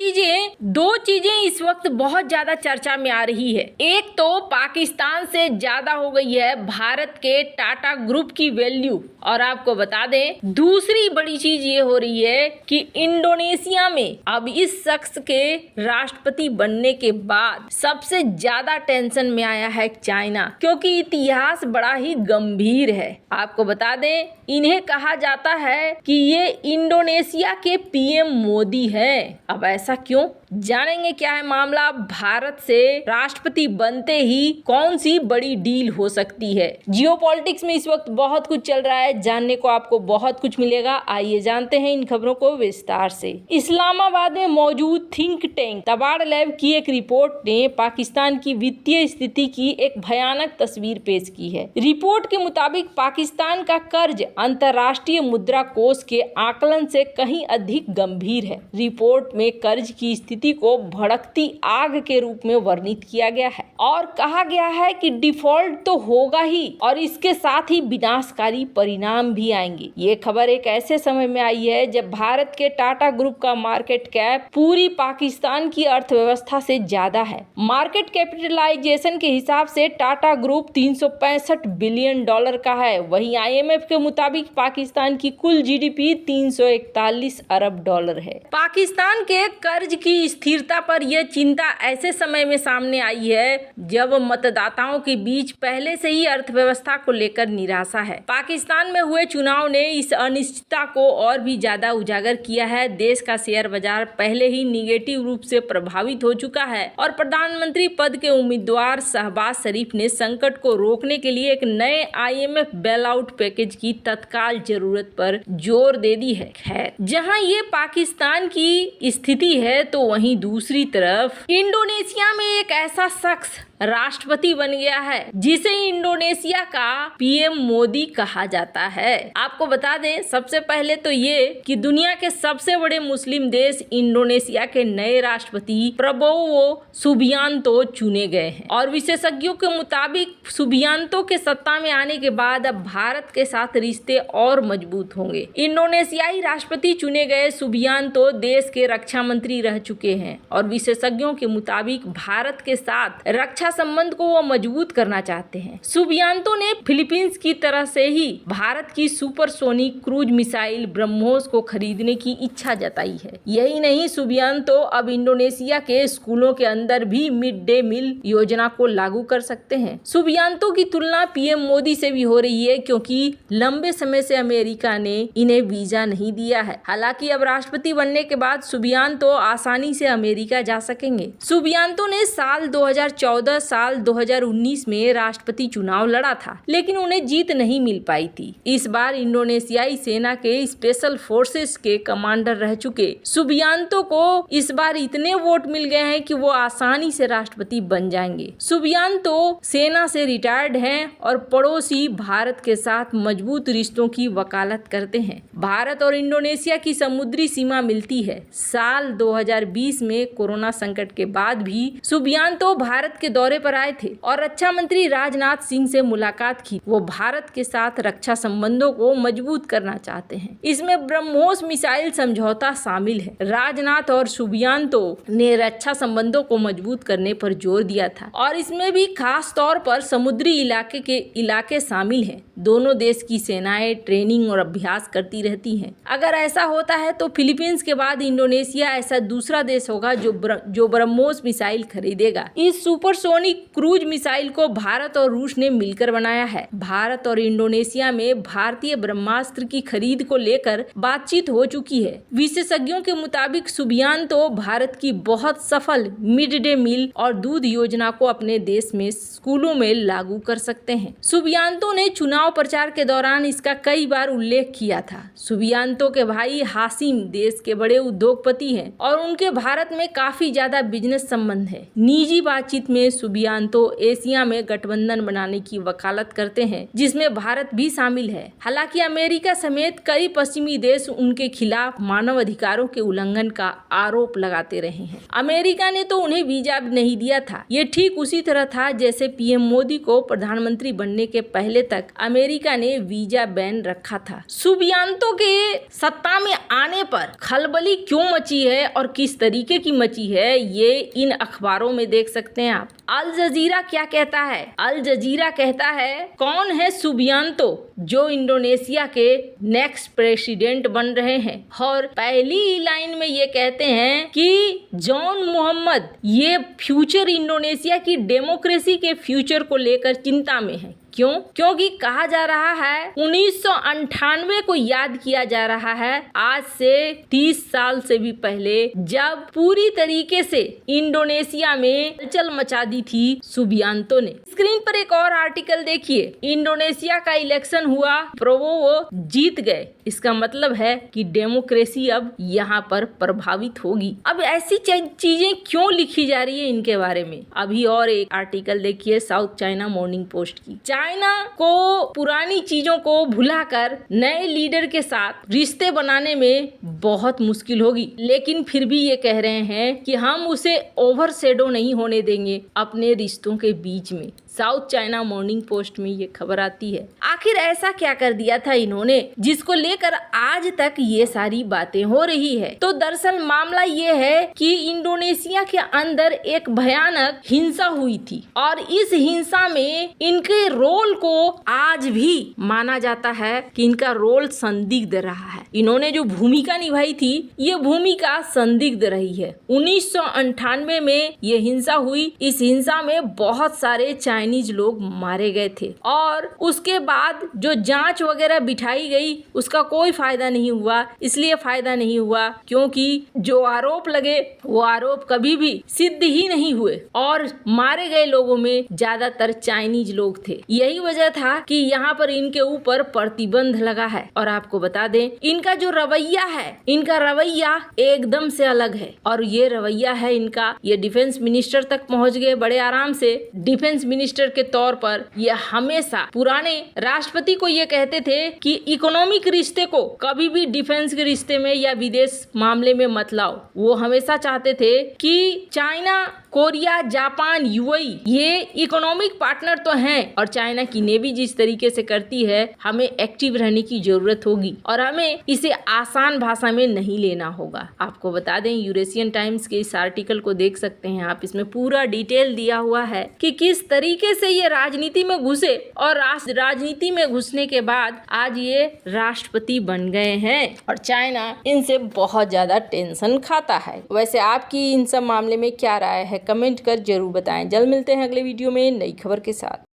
दो चीजें इस वक्त बहुत ज्यादा चर्चा में आ रही है। एक तो पाकिस्तान से ज्यादा हो गई है भारत के टाटा ग्रुप की वैल्यू, और आपको बता दें दूसरी बड़ी चीज ये हो रही है कि इंडोनेशिया में अब इस शख्स के राष्ट्रपति बनने के बाद सबसे ज्यादा टेंशन में आया है चाइना, क्योंकि इतिहास बड़ा ही गंभीर है। आपको बता दें इन्हें कहा जाता है कि ये इंडोनेशिया के पीएम मोदी हैं। अब ऐसा क्यों, जानेंगे क्या है मामला। भारत से राष्ट्रपति बनते ही कौन सी बड़ी डील हो सकती है। जियोपॉलिटिक्स में इस वक्त बहुत कुछ चल रहा है, जानने को आपको बहुत कुछ मिलेगा। आइए जानते हैं इन खबरों को विस्तार से। इस्लामाबाद में मौजूद थिंक टैंक तबाड़ लैब की एक रिपोर्ट ने पाकिस्तान की वित्तीय स्थिति की एक भयानक तस्वीर पेश की है। रिपोर्ट के मुताबिक पाकिस्तान का कर्ज अंतर्राष्ट्रीय मुद्रा कोष के आकलन से कहीं अधिक गंभीर है। रिपोर्ट में कर्ज की स्थिति को भड़कती आग के रूप में वर्णित किया गया है और कहा गया है कि डिफॉल्ट तो होगा ही और इसके साथ ही विनाशकारी परिणाम भी आएंगे। ये खबर एक ऐसे समय में आई है जब भारत के टाटा ग्रुप का मार्केट कैप पूरी पाकिस्तान की अर्थव्यवस्था से ज्यादा है। मार्केट कैपिटलाइजेशन के हिसाब से टाटा ग्रुप 365 बिलियन डॉलर का है। वहीं IMF के मुताबिक पाकिस्तान की कुल GDP 341 अरब डॉलर है। पाकिस्तान के कर्ज की स्थिरता पर यह चिंता ऐसे समय में सामने आई है जब मतदाताओं के बीच पहले से ही अर्थव्यवस्था को लेकर निराशा है। पाकिस्तान में हुए चुनाव ने इस अनिश्चितता को और भी ज्यादा उजागर किया है। देश का शेयर बाजार पहले ही निगेटिव रूप से प्रभावित हो चुका है और प्रधानमंत्री पद के उम्मीदवार शहबाज शरीफ ने संकट को रोकने के लिए एक नए IMF बेल आउट पैकेज की तत्काल जरूरत पर जोर दे दी है। खैर, जहां ये पाकिस्तान की स्थिति है तो वहीं दूसरी तरफ इंडोनेशिया में एक ऐसा शख्स राष्ट्रपति बन गया है जिसे इंडोनेशिया का पीएम मोदी कहा जाता है। आपको बता दें सबसे पहले तो ये कि दुनिया के सबसे बड़े मुस्लिम देश इंडोनेशिया के नए राष्ट्रपति प्रबोवो सुबियांतो चुने गए हैं और विशेषज्ञों के मुताबिक सुबियांतो के सत्ता में आने के बाद अब भारत के साथ रिश्ते और मजबूत होंगे। इंडोनेशियाई राष्ट्रपति चुने गए सुबियांतो देश के रक्षा मंत्री रह चुके हैं और विशेषज्ञों के मुताबिक भारत के साथ रक्षा संबंध को वो मजबूत करना चाहते हैं। सुबियांतो ने फिलीपींस की तरह से ही भारत की सुपरसोनिक क्रूज मिसाइल ब्रह्मोस को खरीदने की इच्छा जताई है। यही नहीं, सुबियांतो अब इंडोनेशिया के स्कूलों के अंदर भी मिड डे मील योजना को लागू कर सकते हैं। सुबियांतो की तुलना पीएम मोदी से भी हो रही है क्योंकि लंबे समय से अमेरिका ने इन्हें वीजा नहीं दिया है। हालांकि अब राष्ट्रपति बनने के बाद सुबियांतो आसानी से अमेरिका जा सकेंगे। सुबियांतो ने साल 2014 साल 2019 में राष्ट्रपति चुनाव लड़ा था, लेकिन उन्हें जीत नहीं मिल पाई थी। इस बार इंडोनेशियाई सेना के स्पेशल फोर्सेस के कमांडर रह चुके सुबियांतो को इस बार इतने वोट मिल गए हैं कि वो आसानी से राष्ट्रपति बन जाएंगे। सुबियांतो सेना से रिटायर्ड हैं और पड़ोसी भारत के साथ मजबूत रिश्तों की वकालत करते हैं। भारत और इंडोनेशिया की समुद्री सीमा मिलती है। साल 2020 में कोरोना संकट के बाद भी सुबियांतो भारत के दौरे पर आए थे और रक्षा मंत्री राजनाथ सिंह से मुलाकात की। वो भारत के साथ रक्षा संबंधों को मजबूत करना चाहते हैं। इसमें ब्रह्मोस मिसाइल समझौता शामिल है। राजनाथ और सुबियांतो ने रक्षा संबंधों को मजबूत करने पर जोर दिया था और इसमें भी खास तौर पर समुद्री इलाके शामिल हैं। दोनों देश की सेनाएं ट्रेनिंग और अभ्यास करती रहती हैं। अगर ऐसा होता है तो फिलीपींस के बाद इंडोनेशिया ऐसा दूसरा देश होगा जो ब्रह्मोस मिसाइल खरीदेगा। इस सुपरसोनिक क्रूज मिसाइल को भारत और रूस ने मिलकर बनाया है। भारत और इंडोनेशिया में भारतीय ब्रह्मास्त्र की खरीद को लेकर बातचीत हो चुकी है। विशेषज्ञों के मुताबिक सुबियांतो भारत की बहुत सफल मिड डे मील और दूध योजना को अपने देश में स्कूलों में लागू कर सकते हैं। सुबियांतो ने चुनाव प्रचार के दौरान इसका कई बार उल्लेख किया था। सुबियांतो के भाई हाशिम देश के बड़े उद्योगपति हैं और उनके भारत में काफी ज्यादा बिजनेस संबंध है। निजी बातचीत में सुबियांतो एशिया में गठबंधन बनाने की वकालत करते हैं जिसमें भारत भी शामिल है। हालांकि अमेरिका समेत कई पश्चिमी देश उनके खिलाफ मानव अधिकारों के उल्लंघन का आरोप लगाते रहे हैं। अमेरिका ने तो उन्हें वीजा नहीं दिया था। ये ठीक उसी तरह था जैसे पीएम मोदी को प्रधानमंत्री बनने के पहले तक अमेरिका ने वीजा बैन रखा था। सुबियांतो के सत्ता में आने पर खलबली क्यों मची है और किस तरीके की मची है, ये इन अखबारों में देख सकते हैं आप। अल जजीरा क्या कहता है? अल जजीरा कहता है कौन है सुबियांतो जो इंडोनेशिया के नेक्स्ट प्रेसिडेंट बन रहे हैं, और पहली लाइन में ये कहते हैं कि जॉन मोहम्मद ये फ्यूचर इंडोनेशिया की डेमोक्रेसी के फ्यूचर को लेकर चिंता में है। क्यों? क्योंकि कहा जा रहा है 1998 को याद किया जा रहा है, आज से 30 साल से भी पहले, जब पूरी तरीके से इंडोनेशिया में हलचल मचा दी थी सुबियांतो ने। स्क्रीन पर एक और आर्टिकल देखिए। इंडोनेशिया का इलेक्शन हुआ, प्रबोवो जीत गए, इसका मतलब है कि डेमोक्रेसी अब यहाँ पर प्रभावित होगी। अब ऐसी चीजें क्यों लिखी जा रही है इनके बारे में, अभी और एक आर्टिकल देखिए साउथ चाइना मॉर्निंग पोस्ट की। चाइना को पुरानी चीजों को भुलाकर नए लीडर के साथ रिश्ते बनाने में बहुत मुश्किल होगी, लेकिन फिर भी ये कह रहे हैं कि हम उसे ओवरशैडो नहीं होने देंगे अपने रिश्तों के बीच में। साउथ चाइना मॉर्निंग पोस्ट में ये खबर आती है। आखिर ऐसा क्या कर दिया था इन्होंने जिसको लेकर आज तक ये सारी बातें हो रही है? तो दरअसल मामला ये है कि इंडोनेशिया के अंदर एक भयानक हिंसा हुई थी और इस हिंसा में इनके रोल को आज भी माना जाता है कि इनका रोल संदिग्ध रहा है। इन्होंने जो भूमिका निभाई थी ये भूमिका संदिग्ध रही है। 1998 में ये हिंसा हुई। इस हिंसा में बहुत सारे चाइनीज लोग मारे गए थे और उसके बाद जो जांच वगैरह बिठाई गई उसका कोई फायदा नहीं हुआ। इसलिए फायदा नहीं हुआ क्योंकि जो आरोप लगे वो आरोप कभी भी सिद्ध ही नहीं हुए और मारे गए लोगों में ज्यादातर चाइनीज लोग थे। यही वजह था कि यहाँ पर इनके ऊपर प्रतिबंध लगा है। और आपको बता दें इनका जो रवैया है, इनका रवैया एकदम से अलग है और ये रवैया है इनका, ये डिफेंस मिनिस्टर तक पहुंच गए बड़े आराम से। डिफेंस मिनिस्टर के तौर पर ये हमेशा पुराने राष्ट्रपति को ये कहते थे कि इकोनॉमिक रिश्ते को कभी भी डिफेंस के रिश्ते में या विदेश मामले में मत लाओ। वो हमेशा चाहते थे कि चाइना, कोरिया, जापान, यूएई ये इकोनॉमिक पार्टनर तो हैं और चाइना की नेवी जिस तरीके से करती है हमें एक्टिव रहने की जरूरत होगी और हमें इसे आसान भाषा में नहीं लेना होगा। आपको बता दें यूरेशियन टाइम्स के इस आर्टिकल को देख सकते हैं आप, इसमें पूरा डिटेल दिया हुआ है कि किस तरीके से ये राजनीति में घुसे और राजनीति में घुसने के बाद आज ये राष्ट्रपति बन गए हैं और चाइना इनसे बहुत ज्यादा टेंशन खाता है। वैसे आपकी इन सब मामले में क्या राय है कमेंट कर जरूर बताएं। जल्द मिलते हैं अगले वीडियो में नई खबर के साथ।